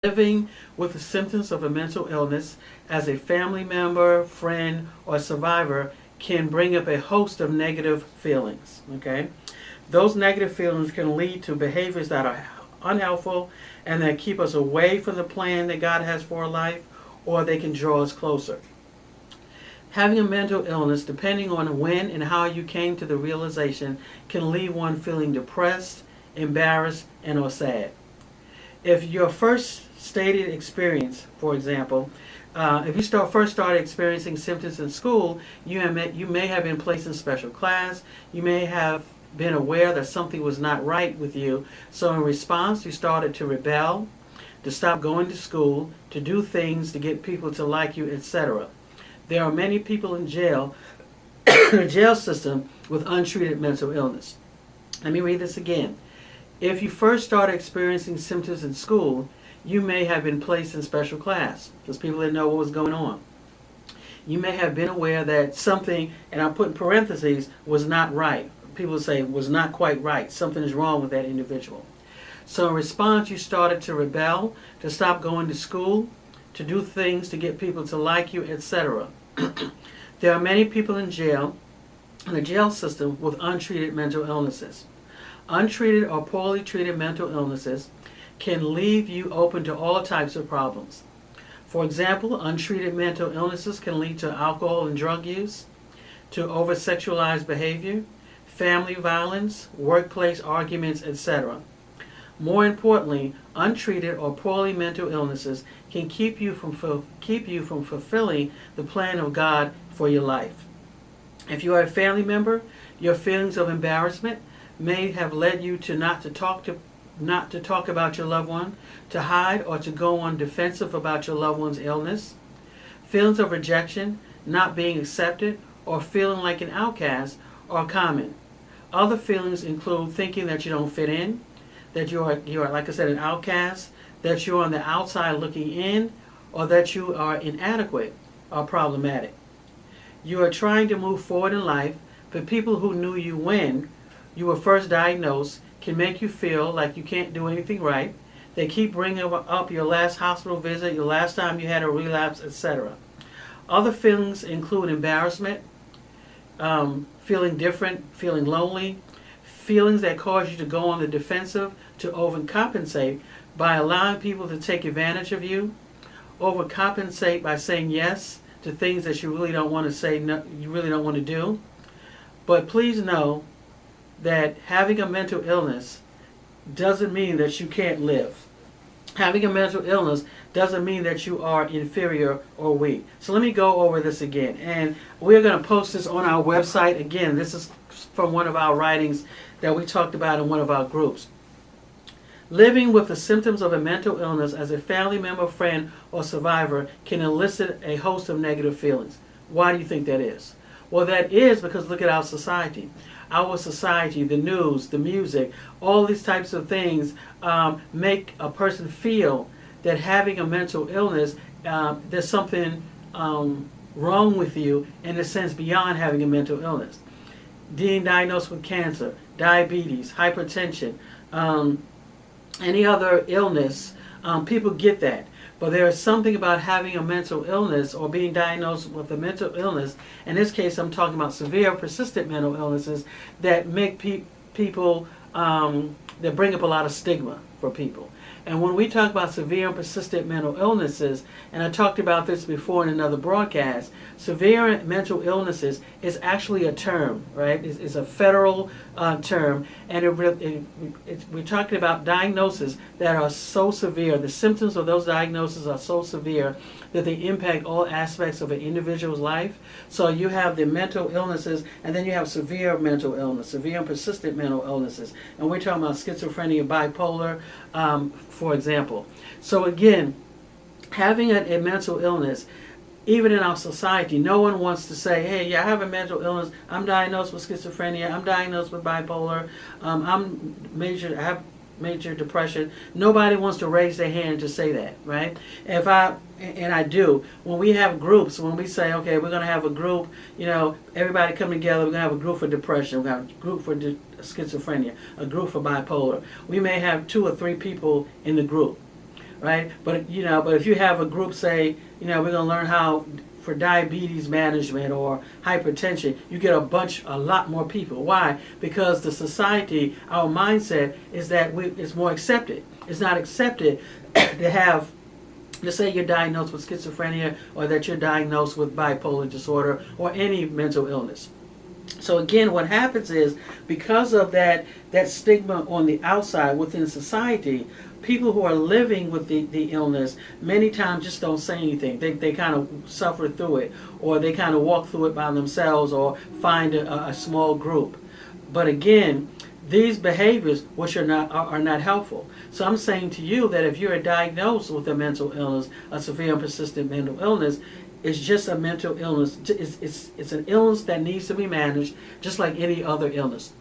Living with the symptoms of a mental illness as a family member, friend, or survivor can bring up a host of negative feelings. Okay? Those negative feelings can lead to behaviors that are unhelpful and that keep us away from the plan that God has for our life, or they can draw us closer. Having a mental illness, depending on when and how you came to the realization, can leave one feeling depressed, embarrassed, and or sad. If your first stated experience, for example, if you first started experiencing symptoms in school, you may have been placed in special class. You may have been aware that something was not right with you. So in response, you started to rebel, to stop going to school, to do things to get people to like you, etc. There are many people in jail, the jail system, with untreated mental illness. Let me read this again. If you first started experiencing symptoms in school, you may have been placed in special class because people didn't know what was going on. You may have been aware that something, and I'll put in parentheses, was not right. People say was not quite right. Something is wrong with that individual. So in response, you started to rebel, to stop going to school, to do things to get people to like you, etc. There are many people in jail, in the jail system, with untreated mental illnesses. Untreated or poorly treated mental illnesses can leave you open to all types of problems. For example, untreated mental illnesses can lead to alcohol and drug use, to over-sexualized behavior, family violence, workplace arguments, etc. More importantly, untreated or poorly mental illnesses can keep you from fulfilling the plan of God for your life. If you are a family member, your feelings of embarrassment may have led you to not to talk about your loved one, to hide or to go on defensive about your loved one's illness. Feelings of rejection, not being accepted, or feeling like an outcast are common. Other feelings include thinking that you don't fit in, that you are, like I said, an outcast, that you're on the outside looking in, or that you are inadequate or problematic. You are trying to move forward in life, but people who knew you when you were first diagnosed can make you feel like you can't do anything right. They keep bringing up your last hospital visit, your last time you had a relapse, etc. Other feelings include embarrassment, feeling different, feeling lonely, feelings that cause you to go on the defensive, to overcompensate by allowing people to take advantage of you, overcompensate by saying yes to things that you really don't want to say, no, you really don't want to do. But please know that having a mental illness doesn't mean that you can't live. Having a mental illness doesn't mean that you are inferior or weak. So let me go over this again. And we're going to post this on our website. Again, this is from one of our writings that we talked about in one of our groups. Living with the symptoms of a mental illness as a family member, friend, or survivor can elicit a host of negative feelings. Why do you think that is? Well, that is because look at our society. Our society, the news, the music, all these types of things make a person feel that having a mental illness, there's something wrong with you in a sense beyond having a mental illness. Being diagnosed with cancer, diabetes, hypertension, any other illness, people get that. But there is something about having a mental illness or being diagnosed with a mental illness, in this case I'm talking about severe persistent mental illnesses, that make people, that bring up a lot of stigma for people. And when we talk about severe and persistent mental illnesses, and I talked about this before in another broadcast, severe mental illnesses is actually a term, right? It's a federal term, and we're talking about diagnoses that are so severe. The symptoms of those diagnoses are so severe that they impact all aspects of an individual's life. So you have the mental illnesses, and then you have severe mental illness, severe and persistent mental illnesses. And we're talking about schizophrenia, bipolar, for example. So again, having a mental illness, even in our society, no one wants to say, hey, yeah, I have a mental illness, I'm diagnosed with schizophrenia, I'm diagnosed with bipolar, I have major depression. Nobody wants to raise their hand to say that, right? And I do. When we have groups, when we say, okay, we're going to have a group, everybody come together, we're going to have a group for depression, we're going to have a group for schizophrenia, a group for bipolar. We may have 2 or 3 people in the group. right? But if you have a group, say, we're going to learn how for diabetes management or hypertension, you get a lot more people. Why? Because the society, our mindset is that it's more accepted. It's not accepted to have, let's say you're diagnosed with schizophrenia, or that you're diagnosed with bipolar disorder or any mental illness. So again, what happens is, because of that stigma on the outside within society, people who are living with the illness many times just don't say anything. They kind of suffer through it, or they kind of walk through it by themselves, or find a small group. But again, these behaviors, which are not helpful. So I'm saying to you that if you're diagnosed with a mental illness, a severe and persistent mental illness, it's just a mental illness. It's an illness that needs to be managed just like any other illness.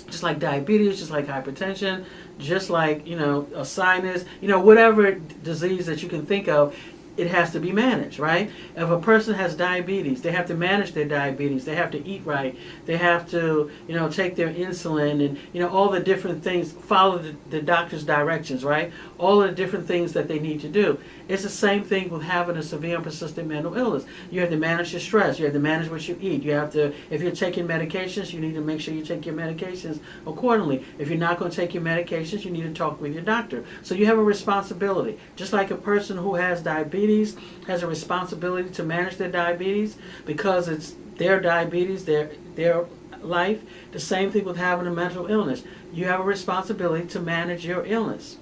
Just like diabetes, just like hypertension, just like, a sinus, whatever disease that you can think of, it has to be managed, right? If a person has diabetes, they have to manage their diabetes. They have to eat right. They have to, take their insulin and, all the different things, follow the doctor's directions, right? All of the different things that they need to do. It's the same thing with having a severe and persistent mental illness. You have to manage your stress. You have to manage what you eat. You have to, if you're taking medications, you need to make sure you take your medications accordingly. If you're not going to take your medications, you need to talk with your doctor. So you have a responsibility. Just like a person who has diabetes has a responsibility to manage their diabetes, because it's their diabetes, their life. The same thing with having a mental illness. You have a responsibility to manage your illness.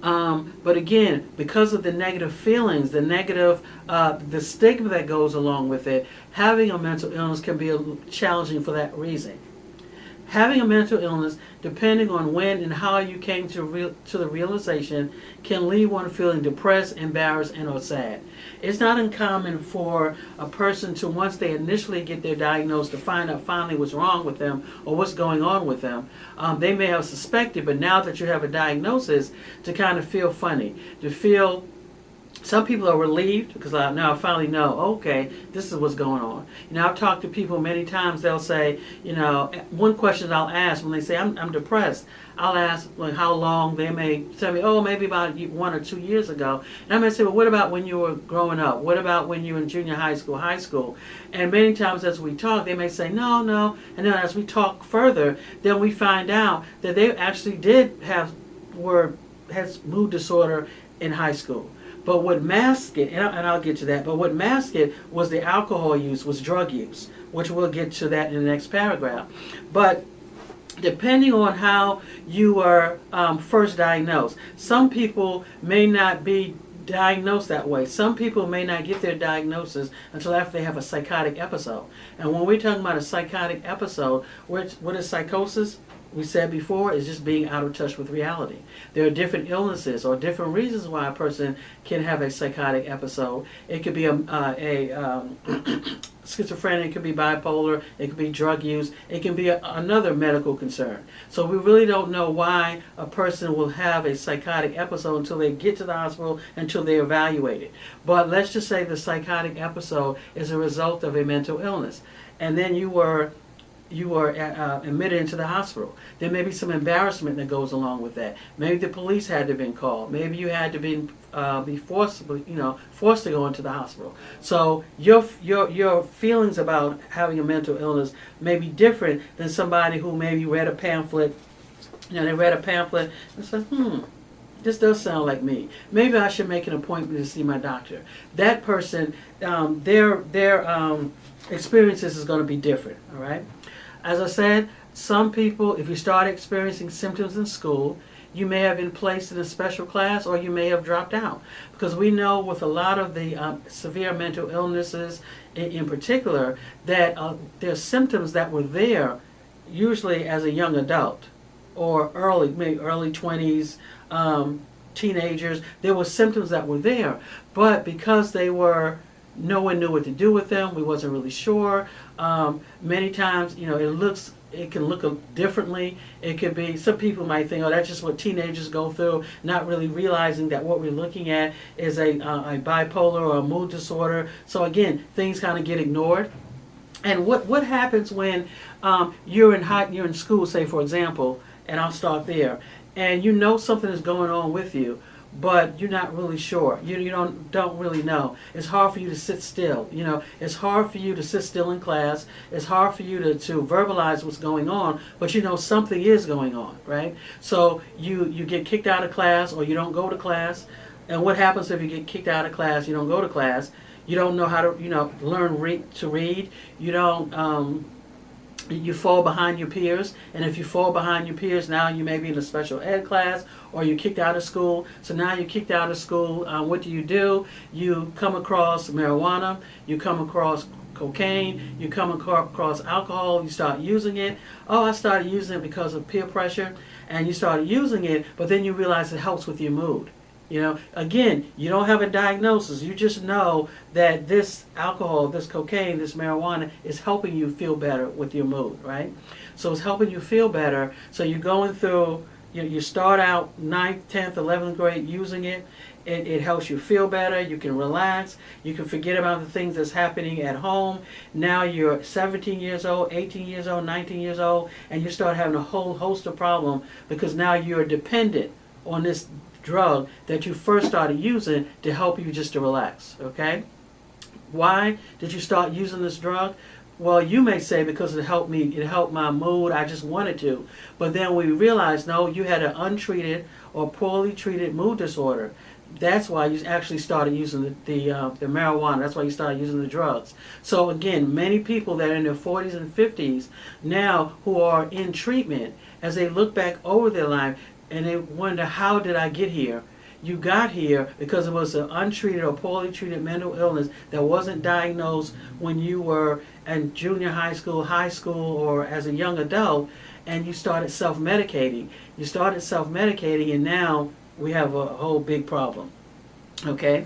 But again, because of the negative feelings, the stigma that goes along with it, having a mental illness can be challenging for that reason. Having a mental illness, depending on when and how you came to the realization, can leave one feeling depressed, embarrassed, and or sad. It's not uncommon for a person to, once they initially get their diagnosis, to find out finally what's wrong with them or what's going on with them. They may have suspected, but now that you have a diagnosis, to kind of feel funny, to feel. Some people are relieved because now I finally know, okay, this is what's going on. I've talked to people many times. They'll say, one question I'll ask when they say, I'm depressed, I'll ask like how long. They may tell me, maybe about 1 or 2 years ago. And I may say, well, what about when you were growing up? What about when you were in junior high school? And many times as we talk, they may say, no. And then as we talk further, then we find out that they actually has mood disorder in high school. But what masked it, and I'll get to that, but what masked it was the alcohol use, was drug use, which we'll get to that in the next paragraph. But depending on how you were first diagnosed, some people may not be diagnosed that way. Some people may not get their diagnosis until after they have a psychotic episode. And when we're talking about a psychotic episode, what is psychosis? We said before, is just being out of touch with reality. There are different illnesses or different reasons why a person can have a psychotic episode. It could be a schizophrenia, it could be bipolar, it could be drug use, it can be another medical concern. So we really don't know why a person will have a psychotic episode until they get to the hospital, until they're evaluated. But let's just say the psychotic episode is a result of a mental illness. And then you were admitted into the hospital. There may be some embarrassment that goes along with that. Maybe the police had to have been called. Maybe you had to be forced to go into the hospital. So your feelings about having a mental illness may be different than somebody who maybe read a pamphlet. They read a pamphlet and said, this does sound like me. Maybe I should make an appointment to see my doctor. That person, their experiences is going to be different. All right. As I said, some people, if you start experiencing symptoms in school, you may have been placed in a special class, or you may have dropped out. Because we know with a lot of the severe mental illnesses in particular, that there's symptoms that were there usually as a young adult or maybe early 20s, teenagers. There were symptoms that were there, but because no one knew what to do with them, we wasn't really sure. Many times, it can look differently. It could be, some people might think, that's just what teenagers go through, not really realizing that what we're looking at is a bipolar or a mood disorder. So again, things kind of get ignored. And what happens when you're in school, say for example, and I'll start there, and something is going on with you, but you're not really sure. You don't really know. It's hard for you to sit still. It's hard for you to sit still in class. It's hard for you to verbalize what's going on, but something is going on, right? So you get kicked out of class, or you don't go to class. And what happens if you get kicked out of class, you don't go to class, you don't know how to, learn to read, you don't, you fall behind your peers, and if you fall behind your peers, now you may be in a special ed class, or you're kicked out of school. So now you're kicked out of school. What do? You come across marijuana, you come across cocaine, you come across alcohol, you start using it. Oh, I started using it because of peer pressure, and you started using it, but then you realize it helps with your mood. Again, you don't have a diagnosis. You just know that this alcohol, this cocaine, this marijuana is helping you feel better with your mood, right? So it's helping you feel better. So you're going through, you start out 9th, 10th, 11th grade using it. It helps you feel better. You can relax. You can forget about the things that's happening at home. Now you're 17 years old, 18 years old, 19 years old, and you start having a whole host of problems because now you're dependent on this drug that you first started using to help you just to relax, okay? Why did you start using this drug? Well, you may say because it helped me, it helped my mood, I just wanted to. But then we realized, no, you had an untreated or poorly treated mood disorder. That's why you actually started using the marijuana. That's why you started using the drugs. So again, many people that are in their 40s and 50s now who are in treatment, as they look back over their life, and they wonder, how did I get here? You got here because it was an untreated or poorly treated mental illness that wasn't diagnosed when you were in junior high school, or as a young adult, and you started self-medicating. And now we have a whole big problem. Okay?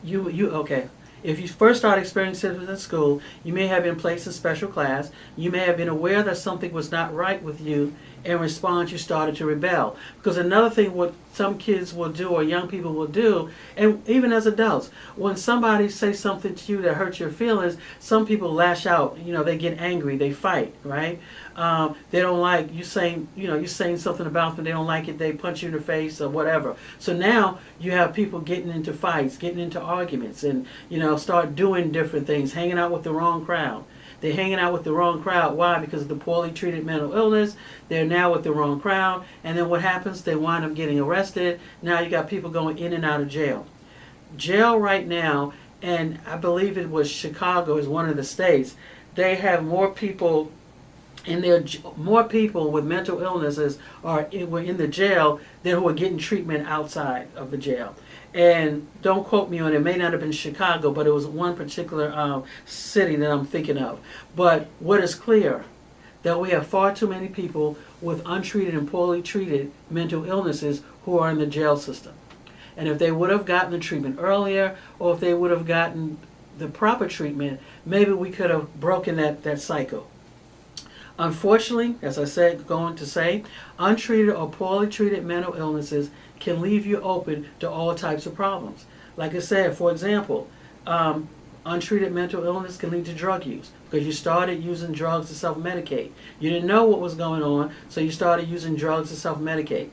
Okay. If you first start experiencing symptoms in school, you may have been placed in special class. You may have been aware that something was not right with you. In response, you started to rebel. Because another thing what some kids will do, or young people will do, and even as adults, when somebody says something to you that hurts your feelings, some people lash out. They get angry, they fight, right? They don't like you saying, you're saying something about them, they don't like it, they punch you in the face or whatever. So now you have people getting into fights, getting into arguments, and start doing different things, hanging out with the wrong crowd. They're hanging out with the wrong crowd. Why? Because of the poorly treated mental illness. They're now with the wrong crowd. And then what happens? They wind up getting arrested. Now you got people going in and out of jail. Jail right now, and I believe it was Chicago is one of the states, they have more people with mental illnesses were in the jail than who are getting treatment outside of the jail. And don't quote me on it. It may not have been Chicago, but it was one particular city that I'm thinking of. But what is clear, that we have far too many people with untreated and poorly treated mental illnesses who are in the jail system. And if they would have gotten the treatment earlier, or if they would have gotten the proper treatment, maybe we could have broken that cycle. Unfortunately, as I said, untreated or poorly treated mental illnesses can leave you open to all types of problems. Like I said, for example, untreated mental illness can lead to drug use because you started using drugs to self-medicate. You didn't know what was going on, so you started using drugs to self-medicate,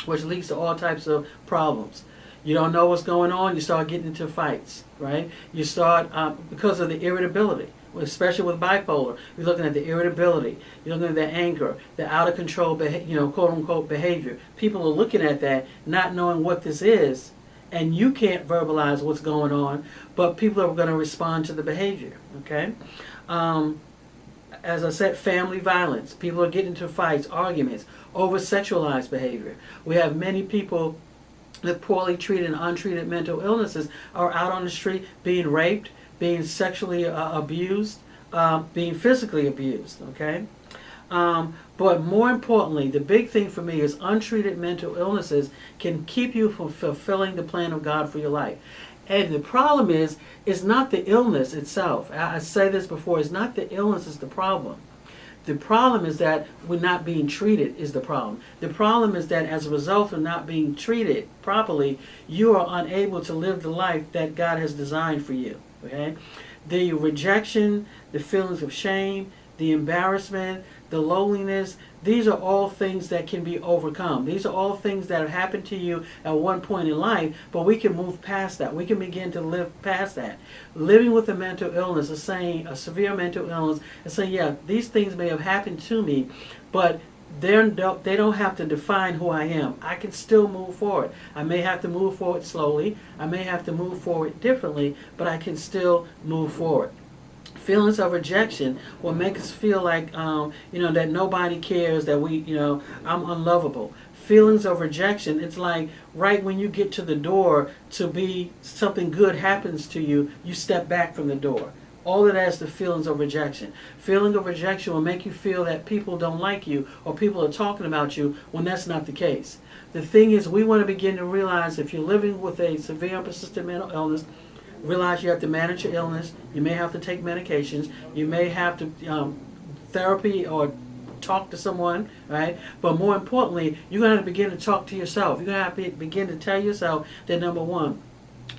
which leads to all types of problems. You don't know what's going on, you start getting into fights, right? You start, because of the irritability, especially with bipolar, you're looking at the irritability, you're looking at the anger, the out of control, quote unquote behavior. People are looking at that, not knowing what this is, and you can't verbalize what's going on, but people are going to respond to the behavior, okay? As I said, family violence. People are getting into fights, arguments, over sexualized behavior. We have many people with poorly treated and untreated mental illnesses are out on the street being raped, being sexually abused, being physically abused, okay? But more importantly, the big thing for me is untreated mental illnesses can keep you from fulfilling the plan of God for your life. And the problem is, it's not the illness itself. I say this before, it's not the illness is the problem. The problem is that we're not being treated is the problem. The problem is that as a result of not being treated properly, you are unable to live the life that God has designed for you. Okay? The rejection, the feelings of shame, the embarrassment, the loneliness, these are all things that can be overcome. These are all things that have happened to you at one point in life, but we can move past that. We can begin to live past that. Living with a mental illness is saying, a severe mental illness, is saying, yeah, these things may have happened to me, but they don't have to define who I am. I can still move forward. I may have to move forward slowly. I may have to move forward differently, but I can still move forward. Feelings of rejection will make us feel like, that nobody cares, that I'm unlovable. Feelings of rejection, it's like right when you get to the door to be, something good happens to you, you step back from the door. All of that is the feelings of rejection. Feeling of rejection will make you feel that people don't like you or people are talking about you when that's not the case. The thing is, we want to begin to realize if you're living with a severe and persistent mental illness, realize you have to manage your illness. You may have to take medications. You may have to therapy or talk to someone, right? But more importantly, you're going to have to begin to talk to yourself. You're going to have to begin to tell yourself that, number one,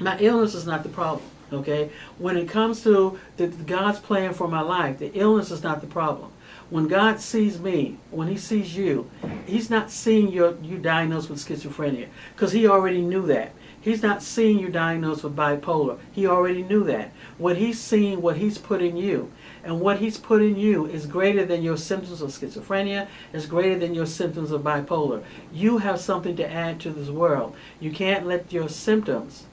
my illness is not the problem. Okay? When it comes to God's plan for my life, the illness is not the problem. When God sees me, when He sees you, He's not seeing you diagnosed with schizophrenia, because He already knew that. He's not seeing you diagnosed with bipolar. He already knew that. What He's seeing, what He's put in you. And what He's put in you is greater than your symptoms of schizophrenia, is greater than your symptoms of bipolar. You have something to add to this world. You can't let your symptoms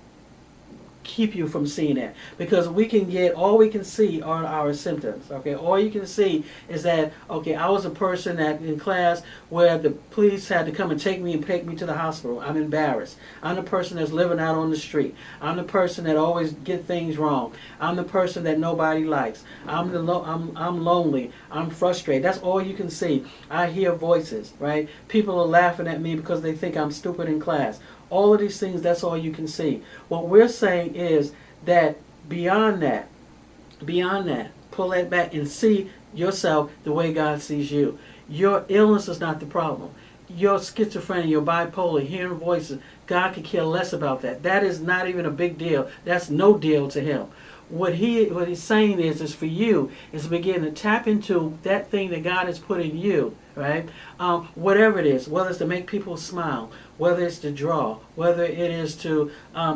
keep you from seeing that, because all we can see are our symptoms. Okay, all you can see is that, okay, I was a person that in class where the police had to come and take me to the hospital. I'm embarrassed. I'm the person that's living out on the street. I'm the person that always get things wrong. I'm the person that nobody likes. I'm lonely. I'm frustrated. That's all you can see. I hear voices, right? People are laughing at me because they think I'm stupid in class. All of these things, that's all you can see. What we're saying is that beyond that, pull that back and see yourself the way God sees you. Your illness is not the problem. Your schizophrenia, your bipolar, hearing voices, God could care less about that. That is not even a big deal. That's no deal to Him. What He's saying is for you, is to begin to tap into that thing that God has put in you, right? Whatever it is, whether it's to make people smile, whether it's to draw, whether it is to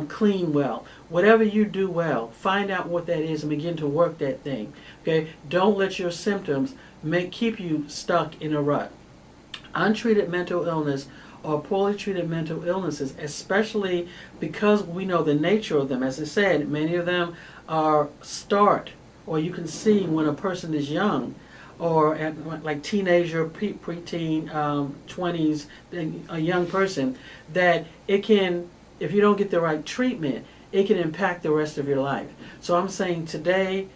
clean well, whatever you do well, find out what that is and begin to work that thing. Okay? Don't let your symptoms keep you stuck in a rut. Untreated mental illness or poorly treated mental illnesses, especially because we know the nature of them. As I said, many of them or you can see when a person is young, or like teenager, preteen, 20s, a young person, that it can, if you don't get the right treatment, it can impact the rest of your life. So I'm saying today,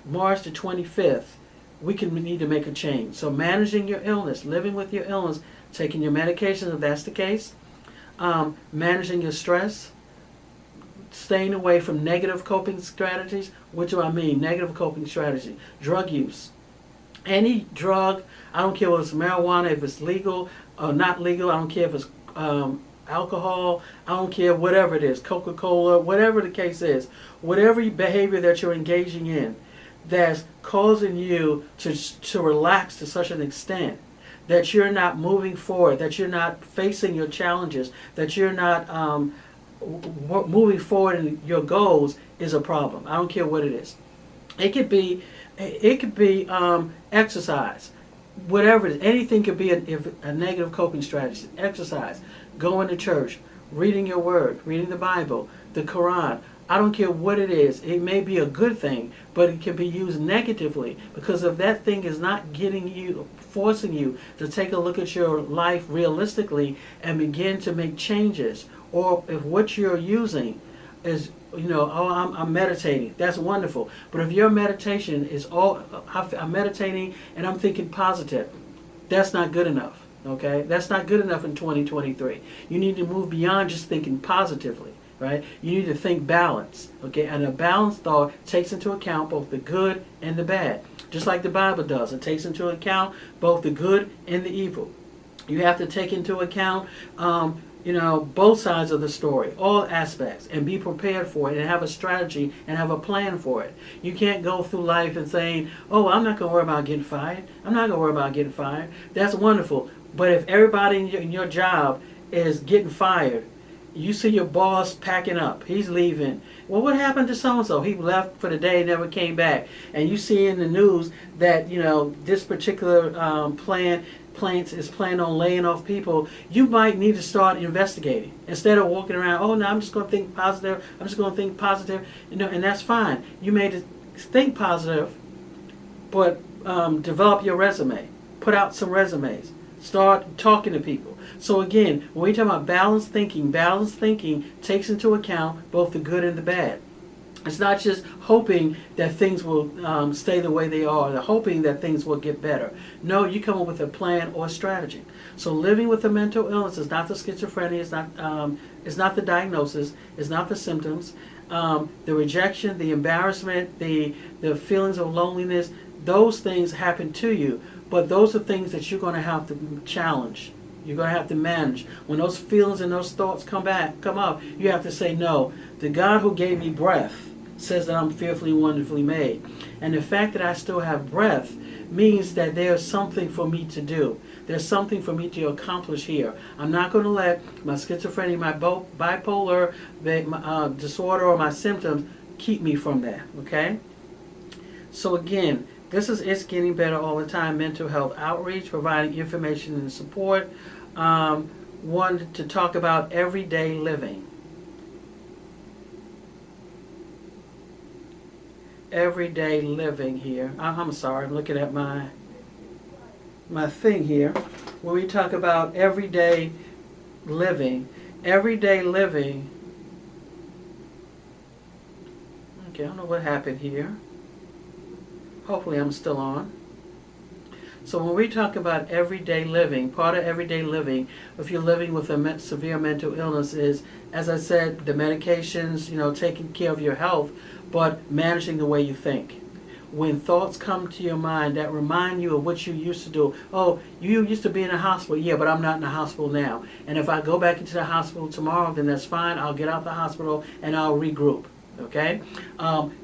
March the 25th, we need to make a change. So managing your illness, living with your illness, taking your medications if that's the case, managing your stress, staying away from negative coping strategies. What do I mean? Negative coping strategy. Drug use. Any drug, I don't care if it's marijuana, if it's legal or not legal, I don't care if it's alcohol, I don't care, whatever it is, Coca-Cola, whatever the case is, whatever behavior that you're engaging in that's causing you to relax to such an extent that you're not moving forward, that you're not facing your challenges, that you're not moving forward in your goals, is a problem. I don't care what it is. It could be exercise, whatever it is. Anything could be a negative coping strategy. Exercise, going to church, reading your word, reading the Bible, the Quran. I don't care what it is. It may be a good thing, but it can be used negatively, because if that thing is not forcing you to take a look at your life realistically and begin to make changes, or if what you're using is, I'm meditating, that's wonderful. But if your meditation is I'm meditating and I'm thinking positive, that's not good enough. Okay? That's not good enough in 2023. You need to move beyond just thinking positively. Right? You need to think balance, okay? And a balanced thought takes into account both the good and the bad, just like the Bible does. It takes into account both the good and the evil. You have to take into account both sides of the story, all aspects, and be prepared for it and have a strategy and have a plan for it. You can't go through life and saying, oh, I'm not going to worry about getting fired. I'm not going to worry about getting fired. That's wonderful. But if everybody in your job is getting fired, you see your boss packing up, he's leaving. Well, what happened to so-and-so? He left for the day, never came back. And you see in the news that, this particular plant is planning on laying off people. You might need to start investigating. Instead of walking around, oh, no, I'm just going to think positive. I'm just going to think positive. And that's fine. You may think positive, but develop your resume. Put out some resumes. Start talking to people. So again, when we talk about balanced thinking takes into account both the good and the bad. It's not just hoping that things will stay the way they are, or hoping that things will get better. No, you come up with a plan or a strategy. So living with a mental illness is not the schizophrenia, it's not the diagnosis, it's not the symptoms. The rejection, the embarrassment, the feelings of loneliness, those things happen to you. But those are things that you're going to have to challenge. You're going to have to manage. When those feelings and those thoughts come up, you have to say, no, the God who gave me breath says that I'm fearfully and wonderfully made. And the fact that I still have breath means that there's something for me to do. There's something for me to accomplish here. I'm not going to let my schizophrenia, my bipolar disorder, or my symptoms keep me from that, okay? So again, this is It's Getting Better All the Time Mental Health Outreach, providing information and support. Wanted to talk about everyday living. Everyday living here. I'm sorry, I'm looking at my thing here. When we talk about everyday living, okay, I don't know what happened here. Hopefully I'm still on. So when we talk about everyday living, part of everyday living, if you're living with a severe mental illness, is, as I said, the medications, taking care of your health, but managing the way you think. When thoughts come to your mind that remind you of what you used to do. Oh, you used to be in a hospital. Yeah, but I'm not in the hospital now. And if I go back into the hospital tomorrow, then that's fine. I'll get out the hospital and I'll regroup. Okay?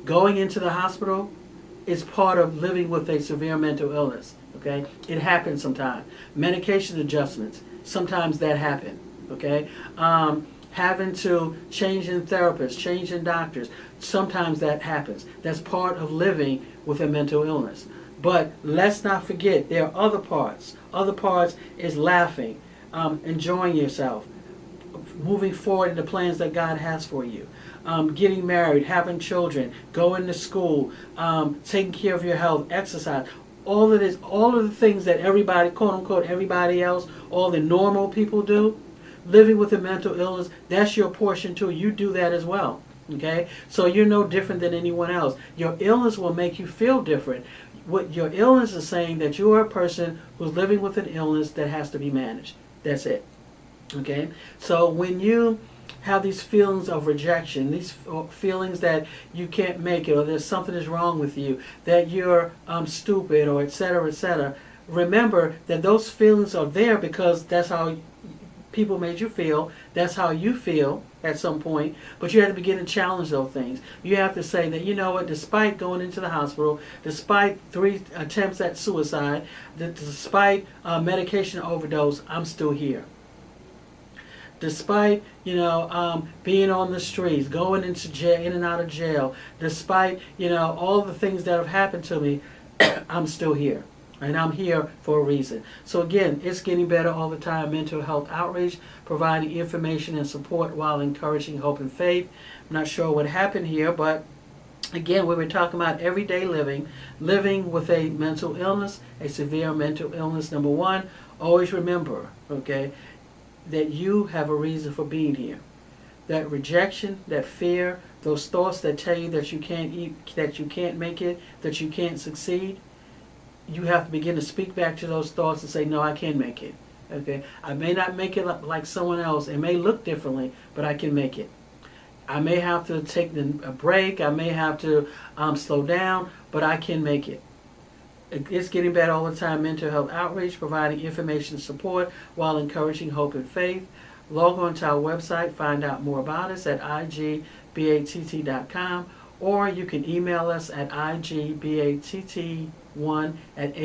Going into the hospital is part of living with a severe mental illness. Okay? It happens sometimes. Medication adjustments, sometimes that happen. Okay? Having to change in therapists, change in doctors, sometimes that happens. That's part of living with a mental illness. But let's not forget, there are other parts. Other parts is laughing, enjoying yourself, moving forward in the plans that God has for you. Getting married, having children, going to school, taking care of your health, exercise. All of the things that everybody, quote unquote, everybody else, all the normal people do, living with a mental illness, that's your portion too. You do that as well. Okay? So you're no different than anyone else. Your illness will make you feel different. What your illness is saying, that you are a person who's living with an illness that has to be managed. That's it. Okay? So when you have these feelings of rejection, these feelings that you can't make it, or there's something is wrong with you, that you're stupid, or etc., remember that those feelings are there because that's how people made you feel. That's how you feel at some point. But you have to begin to challenge those things. You have to say that, you know what, despite going into the hospital, despite 3 attempts at suicide, despite medication overdose, I'm still here. Despite, being on the streets, going into jail, in and out of jail, despite, all the things that have happened to me, I'm still here. And I'm here for a reason. So again, It's Getting Better All the Time Mental Health Outreach, providing information and support while encouraging hope and faith. I'm not sure what happened here, but again, we were talking about everyday living with a mental illness, a severe mental illness. Number one, always remember, okay, that you have a reason for being here. That rejection, that fear, those thoughts that tell you that you can't eat, that you can't make it, that you can't succeed, you have to begin to speak back to those thoughts and say, no, I can make it. Okay, I may not make it like someone else. It may look differently, but I can make it. I may have to take a break. I may have to slow down, but I can make it. It's Getting Better All the Time Mental Health Outreach, providing information and support while encouraging hope and faith. Log on to our website, find out more about us at igbatt.com, or you can email us at igbatt1 at